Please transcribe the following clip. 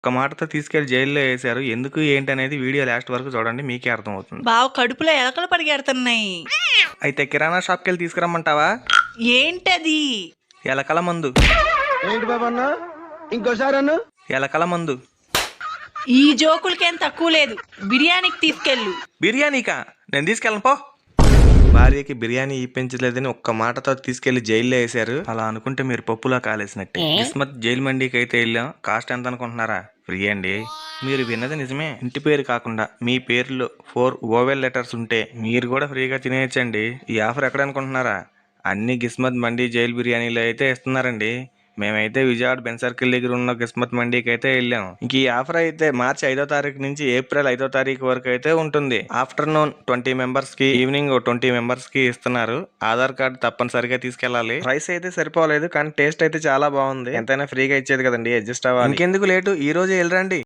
ఒక్క మాటతో తీసుకెళ్లి జైల్లో వేశారు. ఎందుకు ఏంటి అనేది వీడియో లాస్ట్ వరకు చూడండి, మీకే అర్థమవుతుంది. బావ కడుపులో ఎలకలు పరిగెడుతున్నాయి. అయితే కిరాణా షాప్కి వెళ్ళి తీసుకురమ్మంటావా? ఏంటది? ఎలకల మందు. ఏంటి బాబా అన్న ఇంకోసారి అన్న ఎలకల మందు. ఈ జోకులకేం తక్కువ లేదు. బిర్యానీకి తీసుకెళ్ళు. బిర్యానీకా? నేను తీసుకెళ్ళను పో. భార్యకి బిర్యానీ ఇప్పించలేదని ఒక్క మాటతో తీసుకెళ్లి జైల్లో వేశారు. అలా అనుకుంటే మీరు పప్పులా కాలేసినట్టే. కిస్మత్ జైలు మండీకి అయితే వెళ్ళాం. కాస్ట్ ఎంత అనుకుంటున్నారా? ఫ్రీ అండి. మీరు విన్నది నిజమే. ఇంటి పేరు కాకుండా మీ పేరులో 4 ఓవెల్ లెటర్స్ ఉంటే మీరు కూడా ఫ్రీగా తినేయచ్చండి. ఈ ఆఫర్ ఎక్కడ అనుకుంటున్నారా? అన్ని కిస్మత్ మండీ జైలు బిర్యానీలు అయితే ఇస్తున్నారండి. మేమైతే విజయవాడ బెన్ సర్కిల్ దగ్గర ఉన్న కిస్మత్ మండీకి అయితే వెళ్ళాం. ఇంక ఈ ఆఫర్ అయితే మార్చి 5వ తారీఖు నుంచి ఏప్రిల్ 5వ తారీఖు వరకు అయితే ఉంటుంది. ఆఫ్టర్నూన్ 20 మెంబర్స్ కి, ఈవినింగ్ 20 మెంబర్స్ కి ఇస్తున్నారు. ఆధార్ కార్డు తప్పనిసరిగా తీసుకెళ్ళాలి. ప్రైస్ అయితే సరిపోలేదు, కానీ టేస్ట్ అయితే చాలా బాగుంది. ఎంతైనా ఫ్రీగా ఇచ్చేది కదండి, అడ్జస్ట్ అవ్వాలి. ఇంకెందుకు లేటు, ఈ రోజే వెళ్ళరండి.